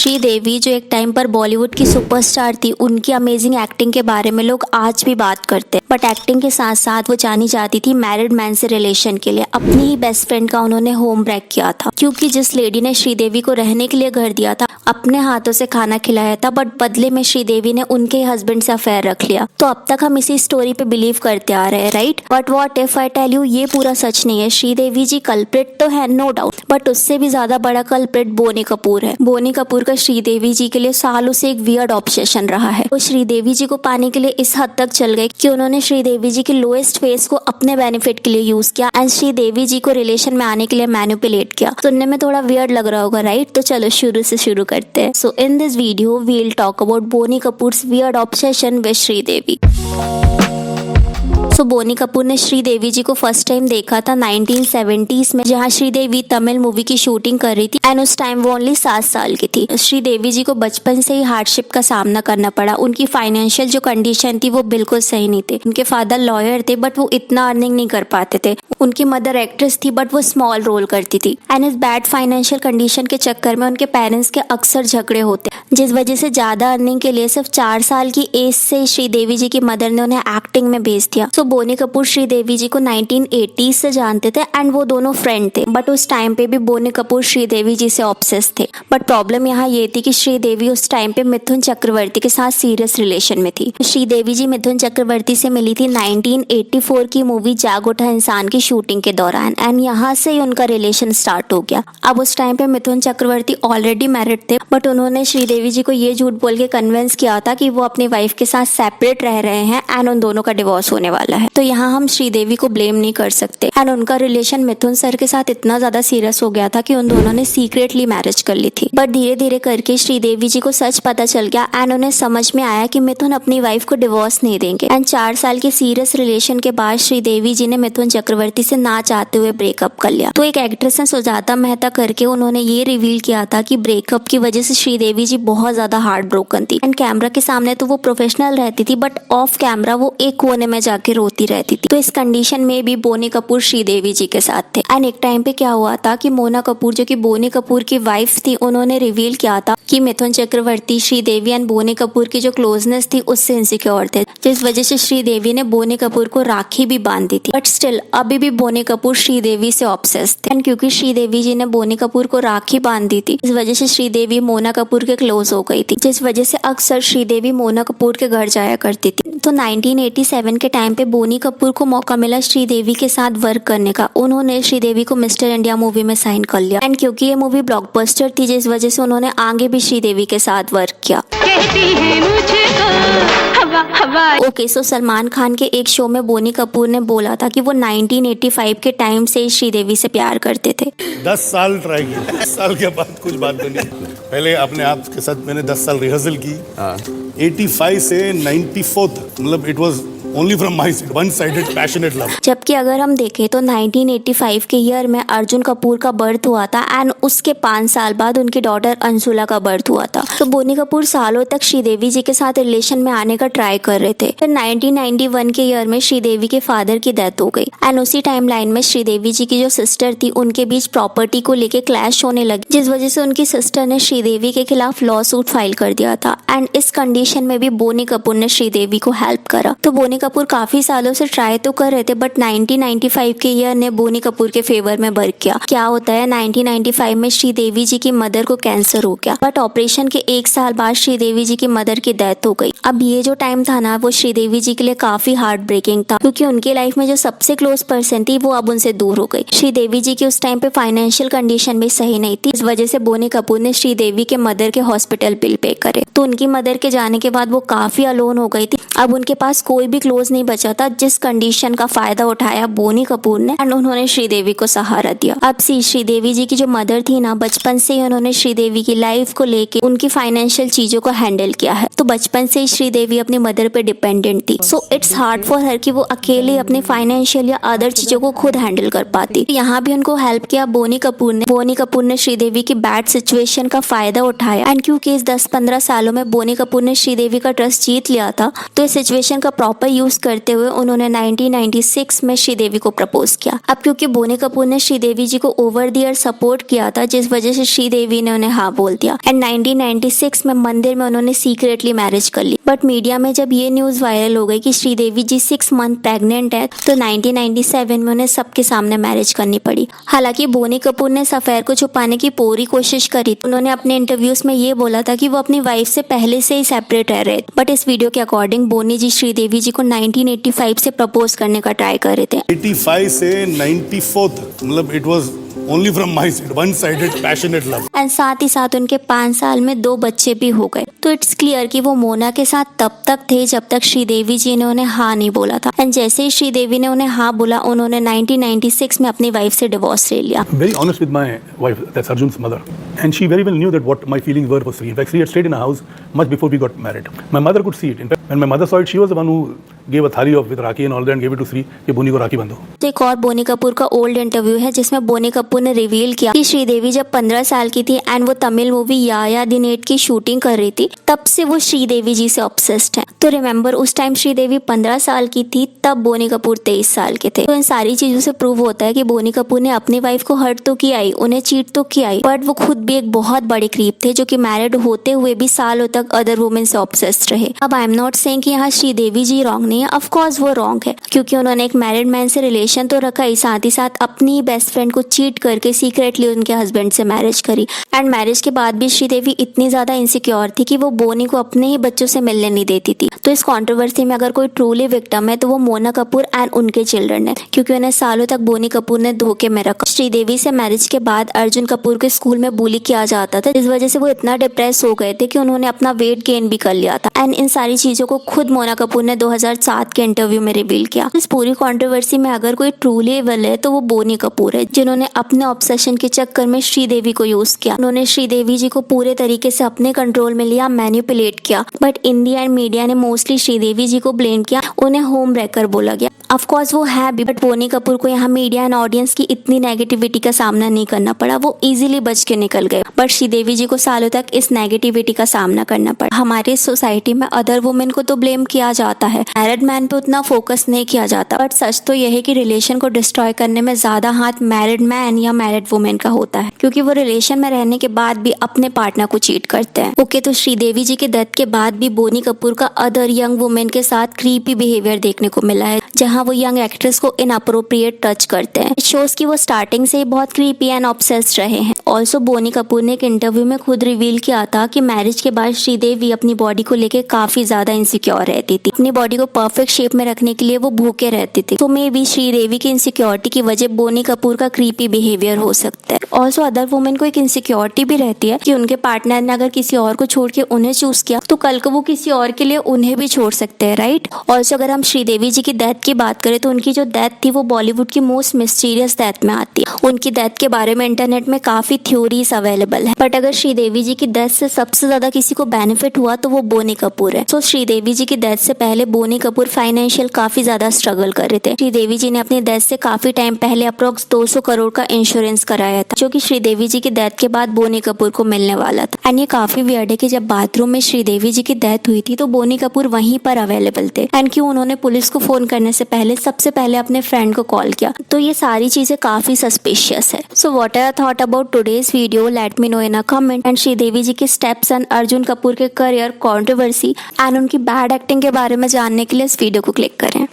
श्रीदेवी जो एक टाइम पर बॉलीवुड की सुपरस्टार थी, उनकी अमेजिंग एक्टिंग के बारे में लोग आज भी बात करते हैं। बट एक्टिंग के साथ साथ वो जानी जाती थी मैरिड मैन से रिलेशन के लिए। अपनी ही बेस्ट फ्रेंड का उन्होंने होम ब्रेक किया था, क्योंकि जिस लेडी ने श्रीदेवी को रहने के लिए घर दिया था, अपने हाथों से खाना खिलाया था, बट बदले में श्रीदेवी ने उनके हस्बैंड से अफेयर रख लिया। तो अब तक हम इसी स्टोरी पे बिलीव करते आ रहे हैं, right? But what if I tell you ये पूरा सच नहीं है। श्रीदेवी जी कल्प्रिट तो है, नो डाउट, बट उससे भी ज्यादा बड़ा कल्प्रिट बोनी कपूर है। बोनी कपूर का श्रीदेवी जी के लिए सालों से एक वियर्ड ऑब्सेशन रहा है। वो श्रीदेवी जी को पाने के लिए इस हद तक चल गए कि उन्होंने श्रीदेवी जी की लोएस्ट फेस को अपने बेनिफिट के लिए यूज किया एंड श्रीदेवी जी को रिलेशन में आने के लिए मैनिपुलेट किया। सुनने में थोड़ा वियर्ड लग रहा होगा, राइट? तो चलो शुरू से शुरू करते हैं। So in this video we will talk about Boney Kapoor's weird obsession with Sridevi. Boney Kapoor ने श्रीदेवी जी को फर्स्ट टाइम देखा था 1970s में, जहां श्रीदेवी तमिल मूवी की शूटिंग कर रही थी एंड उस टाइम वो ओनली 7 साल की थी। श्रीदेवी जी को बचपन से ही हार्डशिप का सामना करना पड़ा। उनकी फाइनेंशियल जो कंडीशन थी वो बिल्कुल सही नहीं थी। उनके फादर लॉयर थे बट वो इतना अर्निंग नहीं कर पाते थे। उनकी मदर एक्ट्रेस थी बट वो स्मॉल रोल करती थी एंड इस बैड फाइनेंशियल कंडीशन के चक्कर में उनके पेरेंट्स के अक्सर झगड़े होते, जिस वजह से ज्यादा अर्निंग के लिए सिर्फ 4 साल की एज से श्रीदेवी जी की मदर ने उन्हें एक्टिंग में भेज दिया। बोनी कपूर श्रीदेवी जी को 1980s से जानते थे एंड वो दोनों फ्रेंड थे, बट उस टाइम पे भी बोनी कपूर श्रीदेवी जी से ऑब्सेस थे। बट प्रॉब्लम यहाँ ये थी कि श्रीदेवी उस टाइम पे मिथुन चक्रवर्ती के साथ सीरियस रिलेशन में थी। श्रीदेवी जी मिथुन चक्रवर्ती से मिली थी 1984 की मूवी जाग उठा इंसान की शूटिंग के दौरान एंड यहाँ से ही उनका रिलेशन स्टार्ट हो गया। अब उस टाइम पे मिथुन चक्रवर्ती ऑलरेडी मैरिड थे, बट उन्होंने श्रीदेवी जी को ये झूठ बोल के कन्विंस किया था कि वो अपनी वाइफ के साथ सेपरेट रह रहे हैं एंड उन दोनों का डिवोर्स होने वाला है। तो यहाँ हम श्रीदेवी को ब्लेम नहीं कर सकते एंड उनका रिलेशन मिथुन सर के साथ इतना ज्यादा सीरियस हो गया था कि उन दोनों ने सीक्रेटली मैरिज कर ली थी। बट धीरे धीरे करके श्रीदेवी जी को सच पता चल गया एंड उन्हें समझ में आया कि मिथुन अपनी वाइफ को डिवोर्स नहीं देंगे एंड 4 साल के सीरियस रिलेशन के बाद श्रीदेवी जी ने मिथुन चक्रवर्ती से ना चाहते हुए ब्रेकअप कर लिया। तो एक एक्ट्रेस ने सुजाता मेहता करके उन्होंने ये रिवील किया था कि ब्रेकअप की वजह से श्रीदेवी जी बहुत ज्यादा हार्ट ब्रोकन थी एंड कैमरा के सामने तो वो प्रोफेशनल रहती थी, बट ऑफ कैमरा वो एक कोने में जाके रोती रहती थी। तो इस कंडीशन में भी बोनी कपूर श्रीदेवी जी के साथ थे एंड एक टाइम पे क्या हुआ था कि मोना कपूर जो कि बोनी कपूर की वाइफ थी, उन्होंने रिवील किया था कि मिथुन चक्रवर्ती श्रीदेवी एंड बोनी कपूर की जो क्लोजनेस थी उससे इनसिक्योर थे, जिस वजह से श्रीदेवी ने बोनी कपूर को राखी भी बांधी थी। बट स्टिल अभी भी बोनी कपूर श्रीदेवी से ऑब्सेस्ड थे एंड क्योंकि श्रीदेवी जी ने बोनी कपूर को राखी बांधी थी, इस वजह से श्रीदेवी मोना कपूर के क्लोज हो गई थी, जिस वजह से अक्सर श्रीदेवी मोना कपूर के घर जाया करती थी। तो 1987 के टाइम पे बोनी कपूर को मौका मिला श्रीदेवी के साथ वर्क करने का। उन्होंने श्रीदेवी को मिस्टर इंडिया मूवी में साइन कर लिया एंड क्योंकि ये मूवी ब्लॉकबस्टर थी, जिस वजह से उन्होंने आगे भी श्रीदेवी के साथ वर्क किया। ओके, सो सलमान खान के एक शो में बोनी कपूर ने बोला था कि वो 1985 के टाइम से ही श्रीदेवी से प्यार करते थे। 10 साल ट्राई किया, 10 साल के बाद कुछ बात बनी। पहले अपने आप के साथ मैंने 10 साल रिहर्सल की। 85 से 94 तक, मतलब it was only from my side, one sided passionate love. जबकि अगर हम देखें तो 1985 के ईयर में अर्जुन कपूर का बर्थ हुआ था एंड उसके 5 साल बाद उनकी डॉटर अंशुला का बर्थ हुआ था। तो बोनी कपूर सालों तक श्रीदेवी जी के साथ रिलेशन में आने का ट्राई कर रहे थे। फिर 1991 के ईयर में श्रीदेवी के फादर की डेथ हो गई एंड उसी टाइम लाइन में श्रीदेवी जी की जो सिस्टर थी, उनके बीच प्रॉपर्टी को लेके क्लैश होने लगी, जिस वजह से उनकी सिस्टर ने श्रीदेवी के खिलाफ लॉ सूट फाइल कर दिया था एंड इस कंडीशन में भी बोनी कपूर ने श्रीदेवी को हेल्प करा। तो बोनी कपूर काफी सालों से ट्राई तो कर रहे थे, बट 1995 के ईयर ने बोनी कपूर के फेवर में वर्क किया। क्या होता है, 1995 में श्रीदेवी जी की मदर को कैंसर हो गया, बट ऑपरेशन के 1 साल बाद श्रीदेवी जी की मदर की डेथ हो गई। अब ये जो टाइम था ना, वो श्रीदेवी जी के लिए काफी हार्ट ब्रेकिंग था, क्योंकि उनकी लाइफ में जो सबसे क्लोज पर्सन थी वो अब उनसे दूर हो गई। श्रीदेवी जी की उस टाइम पे फाइनेंशियल कंडीशन भी सही नहीं थी, इस वजह से बोनी कपूर ने श्रीदेवी के मदर के हॉस्पिटल बिल पे करे। तो उनकी मदर के जाने के बाद वो काफी अलोन हो गई थी। अब उनके पास कोई भी क्लोज नहीं बचा था, जिस कंडीशन का फायदा उठाया बोनी कपूर ने एंड उन्होंने श्रीदेवी को सहारा दिया। अब श्रीदेवी जी की जो मदर थी ना, बचपन से ही उन्होंने श्रीदेवी की लाइफ को लेके उनकी फाइनेंशियल चीजों को हैंडल किया है। तो बचपन से ही श्रीदेवी अपनी मदर पे डिपेंडेंट थी, so it's hard for her कि वो अकेले अपनी फाइनेंशियल या अदर चीजों को खुद हैंडल कर पाती। यहाँ भी उनको हेल्प किया बोनी कपूर ने। बोनी कपूर ने श्रीदेवी की बैड सिचुएशन का फायदा उठाया एंड क्योंकि इस 10-15 सालों में बोनी कपूर ने श्रीदेवी का ट्रस्ट जीत लिया था, तो इस सिचुएशन का प्रॉपर यूज करते हुए उन्होंने 1996 में श्रीदेवी को प्रपोज किया। अब क्योंकि बोनी कपूर ने श्रीदेवी जी को ओवर द ईयर सपोर्ट किया था, जिस वजह से श्रीदेवी ने उन्हें हाँ बोल दिया एंड 1996 में मंदिर में उन्होंने सीक्रेटली मैरिज कर ली। बट मीडिया में जब ये न्यूज वायरल हो गई कि श्रीदेवी जी 6 मंथ प्रेग्नेंट है, तो 1997 में उन्हें सबके सामने मैरिज करनी पड़ी। हालांकि बोनी कपूर ने इस अफेयर को छुपाने की पूरी कोशिश करी। उन्होंने अपने इंटरव्यूज में ये बोला था कि वो अपनी वाइफ से पहले से ही सेपरेट रह रहे थे। बट इस वीडियो के अकॉर्डिंग बोनी जी श्रीदेवी जी को 1985 से प्रपोज करने का ट्राई कर रहे थे। 85 से 94 तक, मतलब it was only from my side, one sided passionate love. And साथ ही साथ उनके 5 साल में 2 बच्चे भी हो गए। तो इट्स क्लियर कि वो मोना के साथ तब तक थे जब तक श्रीदेवी जी ने उन्हें हाँ नहीं बोला था। एंड जैसे ही श्रीदेवी ने उन्हें हाँ बोला, उन्होंने 1996 में अपनी वाइफ से डिवोर्स ले लिया। Very honest with my wife, that's Arjun's mother, and she very well knew that what my feelings were for Sri. In fact, Sri had stayed in a house much before we got married. My mother could see it. In fact, when my mother saw it, she was the one who gave a thali of with Rakhi and all that and gave it to Sri कि बोनी को राखी बंधो। तो एक और बोनी कपूर का old interview है जिसमें बोनी कपूर ने reveal किया कि श्रीदेवी जब 15 साल की थी एंड वो तमिल मूवी या दिन 8 की शूटिंग कर रही थी, तब से वो श्रीदेवी जी से ऑब्सेस्ड है। तो रिमेम्बर, उस टाइम श्रीदेवी 15 साल की थी, तब बोनी कपूर 23 साल के थे। तो इन सारी चीजों से प्रूव होता है कि बोनी कपूर ने अपनी वाइफ को हर्ट तो किया ही, उन्हें चीट तो किया ही, बट वो खुद भी एक बहुत बड़े क्रीप थे जो कि मैरिड होते हुए भी सालों तक अदर वुमेन से ऑब्सेस्ड रहे। अब आई एम नॉट सेइंग कि यहाँ श्रीदेवी जी रॉन्ग नहीं है, ऑफ कोर्स वो रॉन्ग है, क्योंकि उन्होंने एक मैरिड मैन से रिलेशन तो रखा ही, साथ ही साथ अपनी बेस्ट फ्रेंड को चीट करके सीक्रेटली उनके हस्बैंड से मैरिज करी। एंड मैरिज के बाद भी श्रीदेवी इतनी ज्यादा इनसिक्योर थी कि वो बोनी को अपने ही बच्चों से मिलने नहीं देती थी। तो इस कंट्रोवर्सी में अगर कोई ट्रूली विक्टिम है तो वो मोना कपूर एंड उनके चिल्ड्रन है, क्योंकि उन्हें सालों तक बोनी कपूर ने धोखे में रखा। श्रीदेवी से मैरिज के बाद अर्जुन कपूर के स्कूल में बुली किया जाता था, जिस वजह से वो इतना डिप्रेस हो गए थे कि उन्होंने अपना वेट गेन भी कर लिया था। एंड इन सारी चीजों को खुद मोना कपूर ने 2007 के इंटरव्यू में रिवील किया। इस पूरी कंट्रोवर्सी में अगर कोई ट्रूली एविल है तो वो बोनी कपूर है, जिन्होंने अपने ऑब्सेशन के चक्कर में श्रीदेवी को यूज किया। उन्होंने श्रीदेवी जी को पूरे तरीके से अपने कंट्रोल में लिया, मैनिपुलेट किया। But in the and media ने मोस्टली श्रीदेवी जी को ब्लेम किया, उन्हें होम ब्रेकर बोला गया। ऑफ कोर्स वो है भी, बट बोनी कपूर को यहाँ मीडिया एंड ऑडियंस की इतनी नेगेटिविटी का सामना नहीं करना पड़ा, वो इजीली बच के निकल गए। बट श्रीदेवी जी को सालों तक इस नेगेटिविटी का सामना करना पड़ा। हमारे सोसाइटी में अदर वुमेन को तो ब्लेम किया जाता है, मैरिड मैन पे उतना फोकस नहीं किया जाता। बट सच तो यह है कि रिलेशन को डिस्ट्रॉय करने में ज्यादा हाथ मैरिड मैन या मैरिड वुमेन का होता है, क्योंकि वो रिलेशन में रहने के बाद भी अपने पार्टनर को चीट करते हैं। ओके, तो श्रीदेवी जी के डेथ के बाद भी बोनी कपूर का अदर यंग वुमेन के साथ क्रीपी बिहेवियर देखने को मिला है, जहां वो यंग एक्ट्रेस को इनअप्रोप्रिएट टच करते हैं। शोज की वो स्टार्टिंग से ही बहुत क्रीपी एंड ऑब्सेस्ड रहे हैं। ऑल्सो बोनी कपूर ने एक इंटरव्यू में खुद रिवील किया था कि मैरिज के बाद श्रीदेवी अपनी बॉडी को लेकर काफी ज्यादा इनसिक्योर रहती थी। अपनी बॉडी को परफेक्ट शेप में रखने के लिए वो भूखे रहती थी। तो मे बी श्रीदेवी की इनसिक्योरिटी की वजह बोनी कपूर का क्रीपी बिहेवियर हो सकता है। ऑल्सो अदर वुमेन को एक इनसिक्योरिटी भी रहती है कि उनके पार्टनर ने अगर किसी और को छोड़ के उन्हें चूज किया तो कल को वो किसी और के लिए उन्हें भी छोड़ सकते हैं, राइट। ऑल्सो अगर हम श्रीदेवी जी की डेथ की बात करें तो उनकी जो डेथ थी वो बॉलीवुड की मोस्ट मिस्टीरियस डेथ में आती है। उनकी डेथ के बारे में इंटरनेट में काफी थ्योरीज अवेलेबल है, बट अगर श्रीदेवी जी की डेथ से सबसे ज्यादा किसी को बेनिफिट हुआ तो वो बोनी कपूर है। सो श्रीदेवी जी की डेथ से पहले बोनी कपूर फाइनेंशियल काफी ज्यादा स्ट्रगल कर रहे थे। श्रीदेवी जी ने अपनी डेथ से काफी टाइम पहले अप्रोक्स 200 करोड़ का इंश्योरेंस कराया था, जो कि श्रीदेवी जी की डेथ के बाद बोनी कपूर को मिलने वाला था। एंड ये काफी वियर्ड है कि जब बाथरूम में श्रीदेवी जी की डेथ हुई थी तो बोनी कपूर वहीं पर अवेलेबल थे, एंड क्यों उन्होंने पुलिस को फोन करने से पहले सबसे पहले अपने फ्रेंड को कॉल किया। तो ये सारी चीजें काफी सस्पिशियस है। So what are thought about today's video, let me know in a comment. And Sridevi ji के स्टेप्स एंड अर्जुन कपूर के करियर, कंट्रोवर्सी एंड उनकी बैड एक्टिंग के बारे में जानने के लिए इस वीडियो को क्लिक करें।